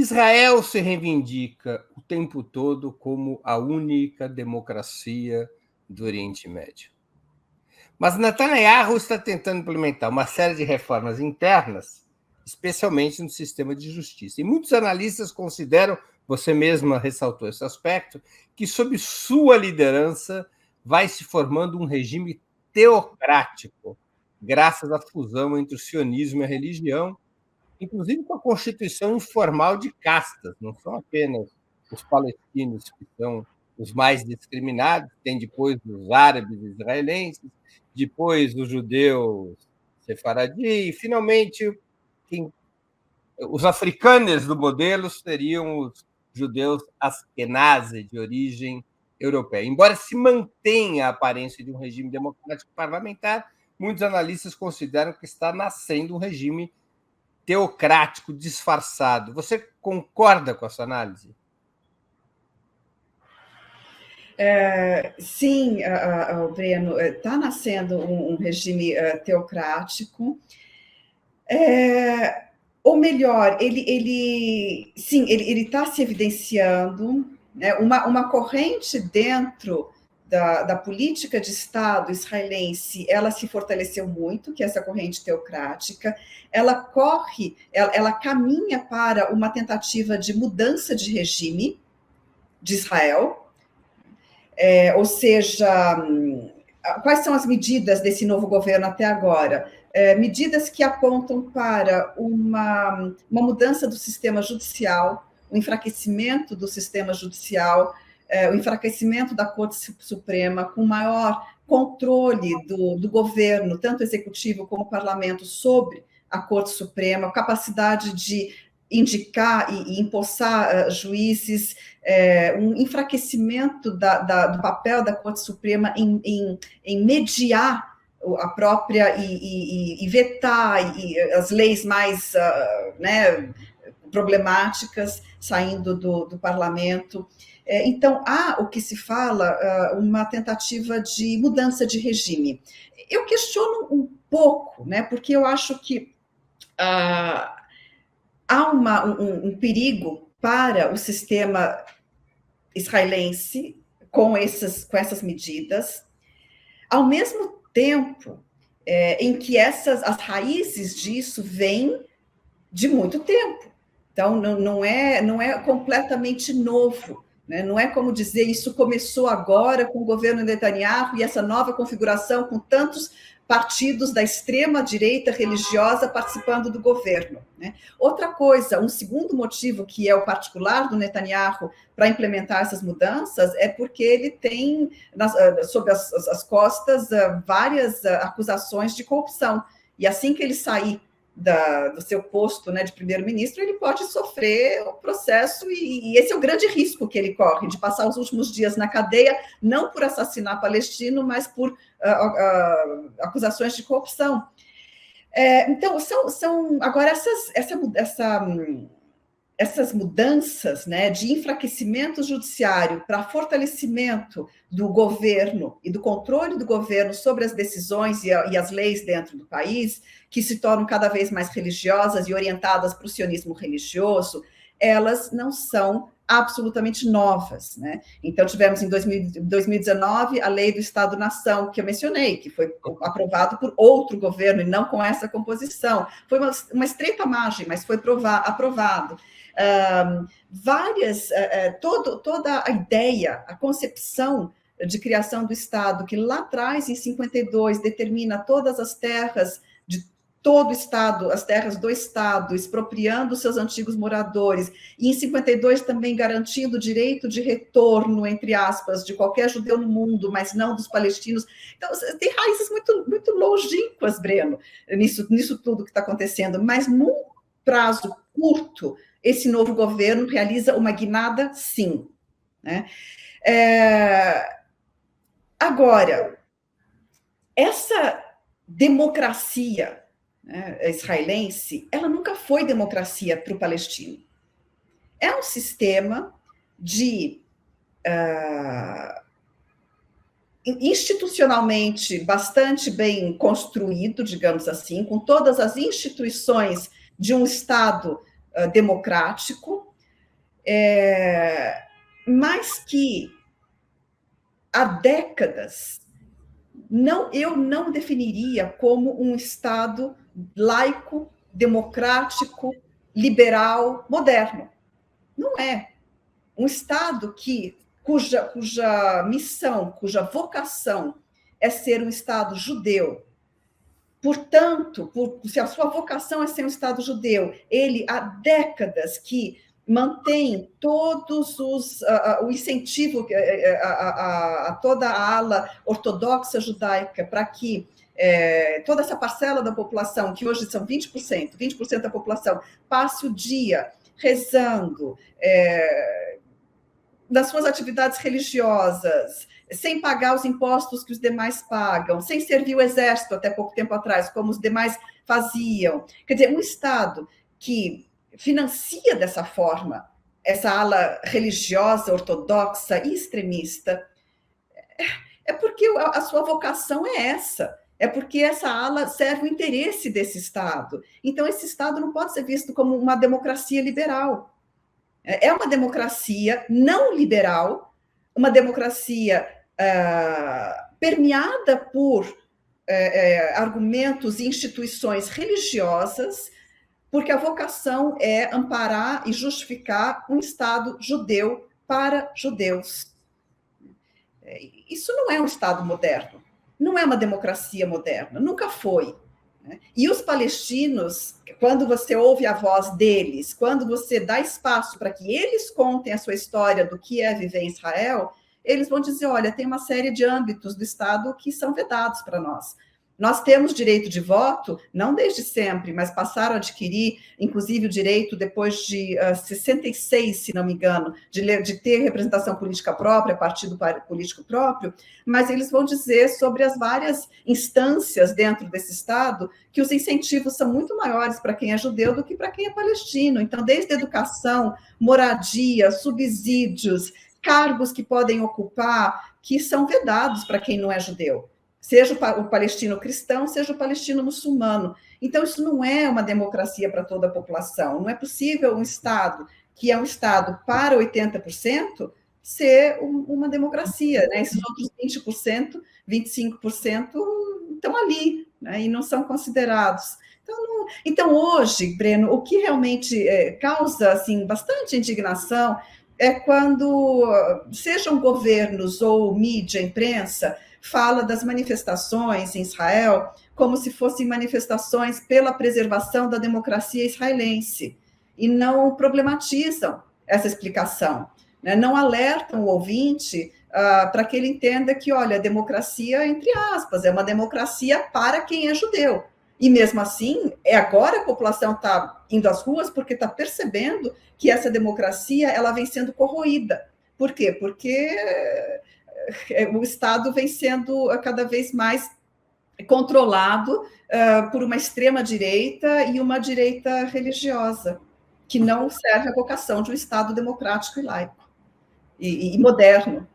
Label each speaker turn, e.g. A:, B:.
A: Israel se reivindica o tempo todo como a única democracia do Oriente Médio. Mas Netanyahu está tentando implementar uma série de reformas internas, especialmente no sistema de justiça. E muitos analistas consideram, você mesma ressaltou esse aspecto, que sob sua liderança vai se formando um regime teocrático, graças à fusão entre o sionismo e a religião, inclusive com a constituição informal de castas, não são apenas os palestinos que são os mais discriminados, tem depois os árabes israelenses, depois os judeus sefaradi, e finalmente os africanos do modelo seriam os judeus askenazi, de origem europeia. Embora se mantenha a aparência de um regime democrático parlamentar, muitos analistas consideram que está nascendo um regime teocrático disfarçado. Você concorda com essa análise?
B: Sim, Breno, está nascendo um regime teocrático. Ou melhor, ele está se evidenciando, né, uma corrente dentro da política de Estado israelense, ela se fortaleceu muito, que é essa corrente teocrática, ela caminha para uma tentativa de mudança de regime de Israel, ou seja, quais são as medidas desse novo governo até agora? Medidas que apontam para uma mudança do sistema judicial, o enfraquecimento do sistema judicial, o enfraquecimento da Corte Suprema, com maior controle do governo, tanto executivo como parlamento, sobre a Corte Suprema, capacidade de indicar e empossar juízes, um enfraquecimento do papel da Corte Suprema em mediar a própria e vetar as leis mais problemáticas saindo do parlamento. Então, há o que se fala, uma tentativa de mudança de regime. Eu questiono um pouco, né, porque eu acho que há um perigo para o sistema israelense com essas medidas, ao mesmo tempo em que as raízes disso vêm de muito tempo. Então, não é completamente novo, né? Não é como dizer isso começou agora com o governo Netanyahu e essa nova configuração com tantos partidos da extrema-direita religiosa participando do governo, né? Outra coisa, um segundo motivo que é o particular do Netanyahu para implementar essas mudanças é porque ele tem sob as costas várias acusações de corrupção. E assim que ele sair do seu posto, né, de primeiro-ministro, ele pode sofrer o processo, e esse é o grande risco que ele corre, de passar os últimos dias na cadeia, não por assassinar palestino, mas por acusações de corrupção. Então, são agora essas mudanças, né, de enfraquecimento judiciário para fortalecimento do governo e do controle do governo sobre as decisões e as leis dentro do país, que se tornam cada vez mais religiosas e orientadas para o sionismo religioso, elas não são absolutamente novas, né? Então, tivemos em 2019 a Lei do Estado-Nação, que eu mencionei, que foi aprovado por outro governo e não com essa composição. Foi uma estreita margem, mas foi aprovado. Toda a ideia, a concepção de criação do Estado, que lá atrás, em 52, determina todas as terras de todo o Estado, as terras do Estado, expropriando seus antigos moradores, e em 52 também garantindo o direito de retorno, entre aspas, de qualquer judeu no mundo, mas não dos palestinos. Então, tem raízes muito, muito longínquas, Breno, nisso tudo que está acontecendo, mas num prazo curto, esse novo governo realiza uma guinada, sim, né? Agora, essa democracia, né, israelense, ela nunca foi democracia para o palestino. É um sistema de institucionalmente bastante bem construído, digamos assim, com todas as instituições de um Estado democrático, mas que há décadas eu não definiria como um Estado laico, democrático, liberal, moderno. Não é. Um Estado cuja missão, cuja vocação é ser um Estado judeu. Portanto, se a sua vocação é ser um Estado judeu, ele há décadas que mantém todos o incentivo a toda a ala ortodoxa judaica para que toda essa parcela da população, que hoje são 20% da população, passe o dia rezando, nas suas atividades religiosas, sem pagar os impostos que os demais pagam, sem servir o exército até pouco tempo atrás, como os demais faziam. Quer dizer, um Estado que financia dessa forma essa ala religiosa, ortodoxa e extremista, é porque a sua vocação é essa. É porque essa ala serve o interesse desse Estado. Então, esse Estado não pode ser visto como uma democracia liberal. É uma democracia não liberal, uma democracia permeada por argumentos e instituições religiosas, porque a vocação é amparar e justificar um Estado judeu para judeus. Isso não é um Estado moderno, não é uma democracia moderna, nunca foi. E os palestinos, quando você ouve a voz deles, quando você dá espaço para que eles contem a sua história do que é viver em Israel, eles vão dizer, olha, tem uma série de âmbitos do Estado que são vedados para nós. Nós temos direito de voto, não desde sempre, mas passaram a adquirir, inclusive, o direito, depois de 66, se não me engano, de ter representação política própria, partido político próprio, mas eles vão dizer sobre as várias instâncias dentro desse Estado que os incentivos são muito maiores para quem é judeu do que para quem é palestino. Então, desde educação, moradia, subsídios, cargos que podem ocupar, que são vedados para quem não é judeu. Seja o palestino cristão, seja o palestino muçulmano. Então, isso não é uma democracia para toda a população. Não é possível um Estado, que é um Estado para 80%, ser uma democracia. Né? Esses outros 20%, 25% estão ali, né? E não são considerados. Então, hoje, Breno, o que realmente causa assim, bastante indignação é quando, sejam governos ou mídia, imprensa, fala das manifestações em Israel como se fossem manifestações pela preservação da democracia israelense e não problematizam essa explicação, né? Não alertam o ouvinte para que ele entenda que, olha, a democracia, entre aspas, é uma democracia para quem é judeu. E mesmo assim, agora a população está indo às ruas porque está percebendo que essa democracia ela vem sendo corroída. Por quê? Porque o Estado vem sendo cada vez mais controlado por uma extrema-direita e uma direita religiosa, que não serve à vocação de um Estado democrático e laico, e moderno.